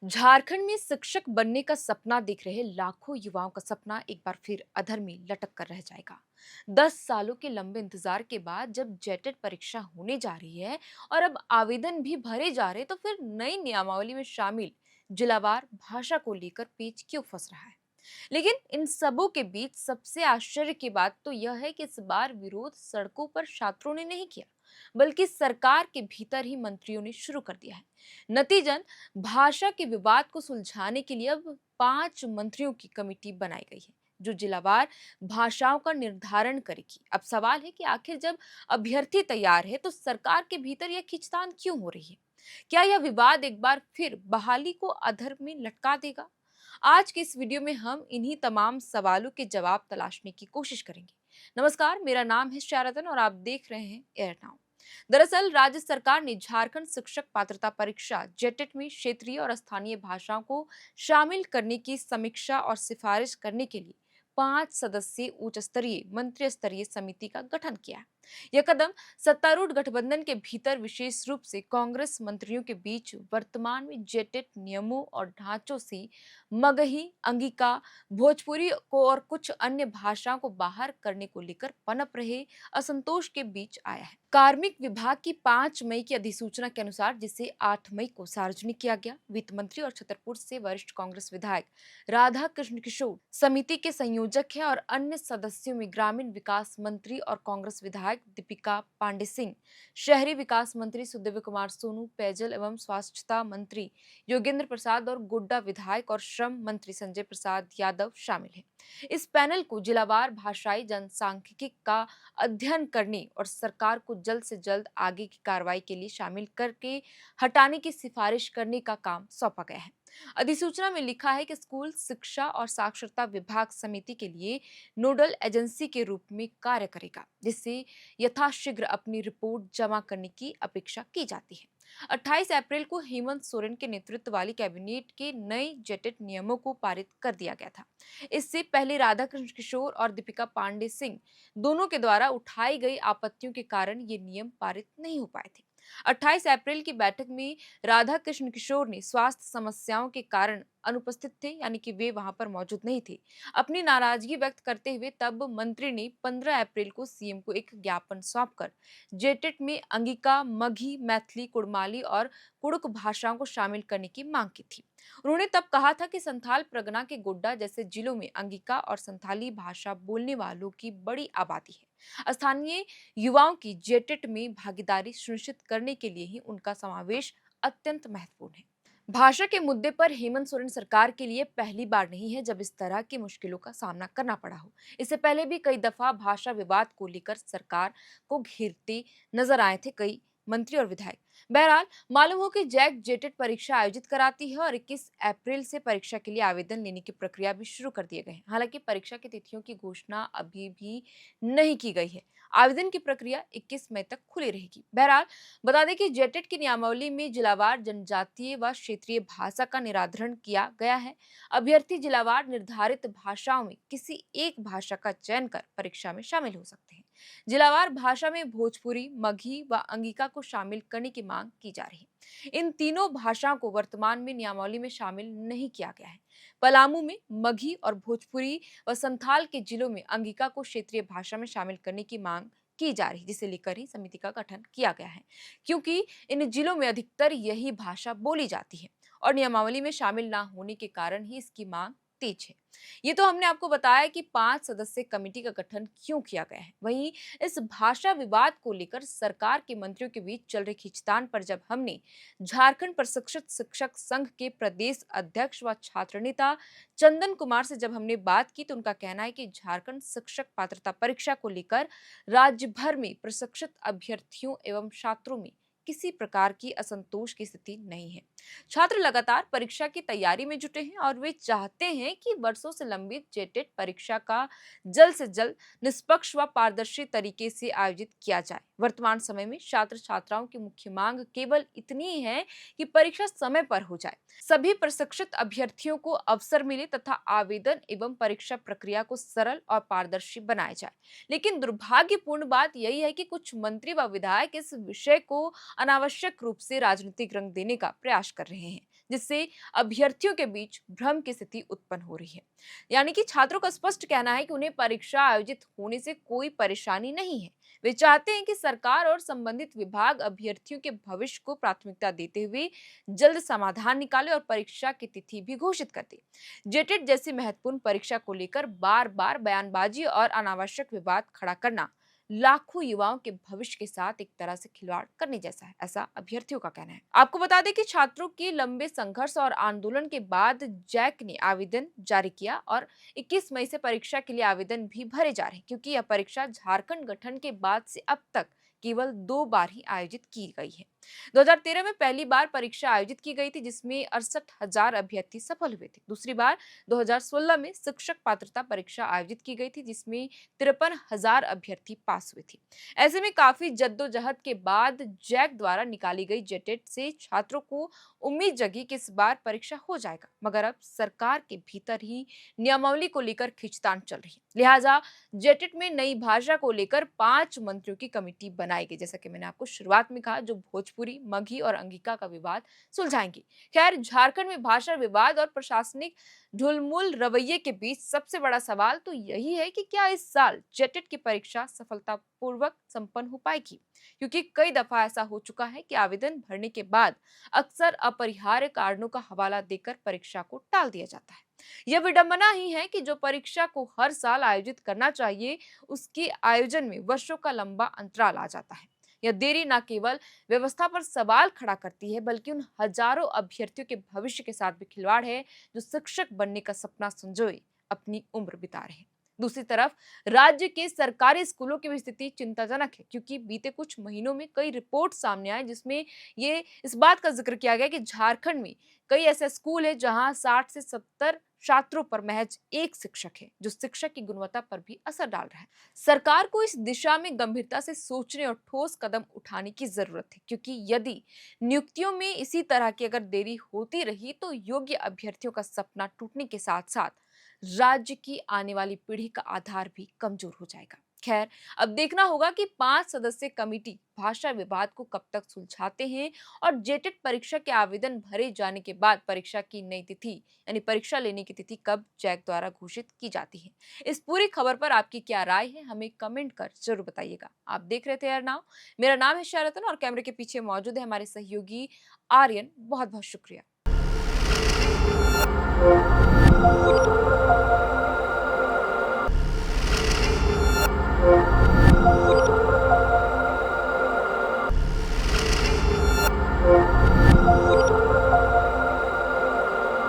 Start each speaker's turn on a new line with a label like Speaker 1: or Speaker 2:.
Speaker 1: झारखंड में शिक्षक बनने का सपना देख रहे लाखों युवाओं का सपना एक बार फिर अधर में लटक कर रह जाएगा। 10 सालों के लंबे इंतजार के बाद जब जेटेट परीक्षा होने जा रही है और अब आवेदन भी भरे जा रहे, तो फिर नई नियमावली में शामिल जिलावार भाषा को लेकर पेच क्यों फंस रहा है। लेकिन इन सबों के बीच सबसे आश्चर्य की बात तो यह है कि इस बार विरोध सड़कों पर छात्रों ने नहीं किया, बल्कि सरकार के भीतर ही मंत्रियों ने शुरू कर दिया है। नतीजन भाषा के विवाद को सुलझाने के लिए अब 5 मंत्रियों की कमेटी बनाई गई है, जो जिलावार भाषाओं का निर्धारण करेगी। अब सवाल है कि आखिर जब अभ्यर्थी तैयार है, तो सरकार के भीतर यह खींचतान क्यों हो रही है। क्या यह विवाद एक बार फिर बहाली को अधर में लटका देगा? आज के इस वीडियो में हम इन्हीं तमाम सवालों के जवाब तलाशने की कोशिश करेंगे। नमस्कार, मेरा नाम है शारदन और आप देख रहे हैं एयर नाउ। दरअसल राज्य सरकार ने झारखंड शिक्षक पात्रता परीक्षा जेटेट में क्षेत्रीय और स्थानीय भाषाओं को शामिल करने की समीक्षा और सिफारिश करने के लिए 5 सदस्यीय उच्च स्तरीय मंत्री स्तरीय समिति का गठन किया है। यह कदम सत्तारूढ़ गठबंधन के भीतर विशेष रूप से कांग्रेस मंत्रियों के बीच वर्तमान में जेटेट नियमों और ढांचों से मगही, अंगिका, भोजपुरी को और कुछ अन्य भाषाओं को बाहर करने को लेकर पनप रहे असंतोष के बीच आया है। कार्मिक विभाग की 5 मई की अधिसूचना के अनुसार, जिसे 8 मई को सार्वजनिक किया गया, वित्त मंत्री और छतरपुर से वरिष्ठ कांग्रेस विधायक राधा कृष्ण किशोर समिति के संयोजक हैं और अन्य सदस्यों में ग्रामीण विकास मंत्री और कांग्रेस विधायक दीपिका पांडे सिंह, शहरी विकास मंत्री सुदेव कुमार सोनू, पेयजल एवं स्वच्छता मंत्री योगेंद्र प्रसाद और गोड्डा विधायक और श्रम मंत्री संजय प्रसाद यादव शामिल हैं। इस पैनल को जिलावार भाषाई जनसांख्यिकी का अध्ययन करने और सरकार को जल्द से जल्द आगे की कार्रवाई के लिए शामिल करके हटाने की सिफारिश करने का काम सौंपा गया है। अधिसूचना में लिखा है कि स्कूल शिक्षा और साक्षरता विभाग समिति के लिए नोडल एजेंसी के रूप में कार्य करेगा, जिससे यथाशीघ्र अपनी रिपोर्ट जमा करने की अपेक्षा की जाती है। 28 अप्रैल को हेमंत सोरेन के नेतृत्व वाली कैबिनेट के नए जेटेट नियमों को पारित कर दिया गया था। इससे पहले राधाकृष्ण किशोर और दीपिका पांडे सिंह दोनों के द्वारा उठाई गई आपत्तियों के कारण ये नियम पारित नहीं हो पाए थे। 28 अप्रैल की बैठक में राधा कृष्ण किशोर ने स्वास्थ्य समस्याओं के कारण अनुपस्थित थे, यानी कि वे वहां पर मौजूद नहीं थे। अपनी नाराजगी व्यक्त करते हुए तब मंत्री ने 15 अप्रैल को सीएम को एक ज्ञापन सौंपकर जेटेट में अंगिका, मगही, मैथिली, कुड़माली और कुड़ुक भाषाओं को शामिल करने की मांग की थी। उन्होंने तब कहा था कि संथाल परगना के गोड्डा जैसे जिलों में अंगिका और संथाली भाषा बोलने वालों की बड़ी आबादी है। स्थानीय युवाओं की जेटेट में भागीदारी सुनिश्चित करने के लिए ही उनका समावेश अत्यंत महत्वपूर्ण है। भाषा के मुद्दे पर हेमंत सोरेन सरकार के लिए पहली बार नहीं है जब इस तरह की मुश्किलों का सामना करना पड़ा हो। इससे पहले भी कई दफा भाषा विवाद को लेकर सरकार को घेरते नजर आए थे कई मंत्री और विधायक। बहरहाल मालूम हो कि जैक जेटेट परीक्षा आयोजित कराती है और 21 अप्रैल से परीक्षा के लिए आवेदन लेने की प्रक्रिया भी शुरू कर दिए गए हैं। हालांकि परीक्षा की तिथियों की घोषणा अभी भी नहीं की गई है। आवेदन की प्रक्रिया 21 मई तक खुली रहेगी। बहरहाल बता दें कि जेटेट की नियमावली में जिलावार जनजातीय व क्षेत्रीय भाषा का निराधरण किया गया है। अभ्यर्थी जिलावार निर्धारित भाषाओं में किसी एक भाषा का चयन कर परीक्षा में शामिल हो सकते हैं। जिलावार भाषा में भोजपुरी, मगही व अंगिका को शामिल करने की मांग की जा रही है। इन तीनों भाषाओं को वर्तमान में नियमावली में शामिल नहीं किया गया है। पलामू में मगही और भोजपुरी व संथाल के जिलों में अंगिका को क्षेत्रीय भाषा में शामिल करने की मांग की जा रही, जिसे लेकर ही समिति का गठन किया गया है, क्योंकि इन जिलों में अधिकतर यही भाषा बोली जाती है और नियमावली में शामिल ना होने के कारण ही इसकी मांग तेज है। ये तो हमने आपको बताया कि 5 सदस्यीय कमेटी का गठन क्यों किया गया है। वहीं इस भाषा विवाद को लेकर सरकार के मंत्रियों के बीच चल रहे खींचतान पर जब हमने झारखंड प्रशिक्षित शिक्षक संघ के प्रदेश अध्यक्ष व छात्र नेता चंदन कुमार से जब हमने बात की, तो उनका कहना है कि झारखंड शिक्षक पात्रता परीक्षा को लेकर राज्य भर में प्रशिक्षित अभ्यर्थियों एवं छात्रों में किसी प्रकार की असंतोष की स्थिति नहीं है। छात्र लगातार परीक्षा की तैयारी में जुटे हैं और वे चाहते हैं कि वर्षों से लंबित जेटेट परीक्षा का जल्द से जल्द निष्पक्ष व पारदर्शी तरीके से आयोजित किया जाए। वर्तमान समय में छात्र छात्राओं की मुख्य मांग केवल इतनी ही है कि परीक्षा समय पर हो जाए, सभी प्रशिक्षित अभ्यर्थियों को अवसर मिले तथा आवेदन एवं परीक्षा प्रक्रिया को सरल और पारदर्शी बनाया जाए। लेकिन दुर्भाग्यपूर्ण बात यही है कि कुछ मंत्री व विधायक इस विषय को अनावश्यक रूप से राजनीतिक रंग देने का प्रयास कर रहे हैं, जिससे अभ्यर्थियों के बीच भ्रम की स्थिति उत्पन्न हो रही है। यानी कि छात्रों का स्पष्ट कहना है कि उन्हें परीक्षा आयोजित होने से कोई परेशानी नहीं है। वे चाहते हैं कि सरकार और संबंधित विभाग अभ्यर्थियों के भविष्य को प्राथमिकता देते हुए जल्द समाधान निकाले और परीक्षा की तिथि भी घोषित कर दे। जेटेट जैसी महत्वपूर्ण परीक्षा को लेकर बार बार बयानबाजी और अनावश्यक विवाद खड़ा करना लाखों युवाओं के भविष्य के साथ एक तरह से खिलवाड़ करने जैसा है, ऐसा अभ्यर्थियों का कहना है। आपको बता दें कि छात्रों के लंबे संघर्ष और आंदोलन के बाद जैक ने आवेदन जारी किया और 21 मई से परीक्षा के लिए आवेदन भी भरे जा रहे हैं, क्योंकि यह परीक्षा झारखंड गठन के बाद से अब तक केवल 2 बार ही आयोजित की गई है। 2013 में पहली बार परीक्षा आयोजित की गई थी, जिसमें 68,000 अभ्यर्थी सफल हुए थे। दूसरी बार 2016 में शिक्षक पात्रता परीक्षा आयोजित की गई थी, जिसमें 53,000 अभ्यर्थी पास हुए थे। ऐसे में काफी जद्दोजहद के बाद जैक द्वारा निकाली गई जेटेट से छात्रों को उम्मीद जगी कि इस बार परीक्षा हो जाएगा, मगर अब सरकार के भीतर ही नियमावली को लेकर खींचतान चल रही है। लिहाजा जेटेट में नई भाषा को लेकर 5 मंत्रियों की कमेटी बनाई गई, जैसा कि मैंने आपको शुरुआत में कहा, जो भोजपुरी, मगही और अंगिका का विवाद सुलझाएंगी। खैर, झारखंड में भाषा विवाद और प्रशासनिक ढुलमुल रवैये के बीच सबसे बड़ा सवाल तो यही है कि क्या इस साल जेटेट की परीक्षा सफलतापूर्वक संपन्न हो पाएगी, क्योंकि कई दफा ऐसा हो चुका है कि आवेदन भरने के बाद अक्सर अपरिहार्य कारणों का हवाला देकर परीक्षा को टाल दिया जाता है। यह विडंबना ही है कि जो परीक्षा को हर साल आयोजित करना चाहिए, उसके आयोजन में वर्षों का लंबा अंतराल आ जाता है। यह देरी न केवल व्यवस्था पर सवाल खड़ा करती है, बल्कि उन हजारों अभ्यर्थियों के भविष्य के साथ भी खिलवाड़ है, जो शिक्षक बनने का सपना संजोए अपनी उम्र बिता रहे हैं। दूसरी तरफ राज्य के सरकारी स्कूलों की भी स्थिति चिंताजनक है, क्योंकि बीते कुछ महीनों में कई रिपोर्ट सामने आए, जिसमें ये इस बात का जिक्र किया गया कि झारखंड में कई ऐसे स्कूल है जहां 60 से 70 छात्रों पर महज एक शिक्षक है, जो शिक्षा की गुणवत्ता पर भी असर डाल रहा है। सरकार को इस दिशा में गंभीरता से सोचने और ठोस कदम उठाने की जरूरत है, क्योंकि यदि नियुक्तियों में इसी तरह की अगर देरी होती रही तो योग्य अभ्यर्थियों का सपना टूटने के साथ साथ राज्य की आने वाली पीढ़ी का आधार भी कमजोर हो जाएगा। खैर, अब देखना होगा कि 5 सदस्यीय कमेटी भाषा विवाद को कब तक सुलझाते हैं और जेटेट परीक्षा के आवेदन भरे जाने के बाद परीक्षा की नई तिथि, यानी परीक्षा लेने की तिथि कब जैक द्वारा घोषित की जाती है। इस पूरी खबर पर आपकी क्या राय है, हमें कमेंट कर जरूर बताइएगा। आप देख रहे थे यार नाउ, मेरा नाम है शरतन और कैमरे के पीछे मौजूद है हमारे सहयोगी आर्यन। बहुत बहुत शुक्रिया।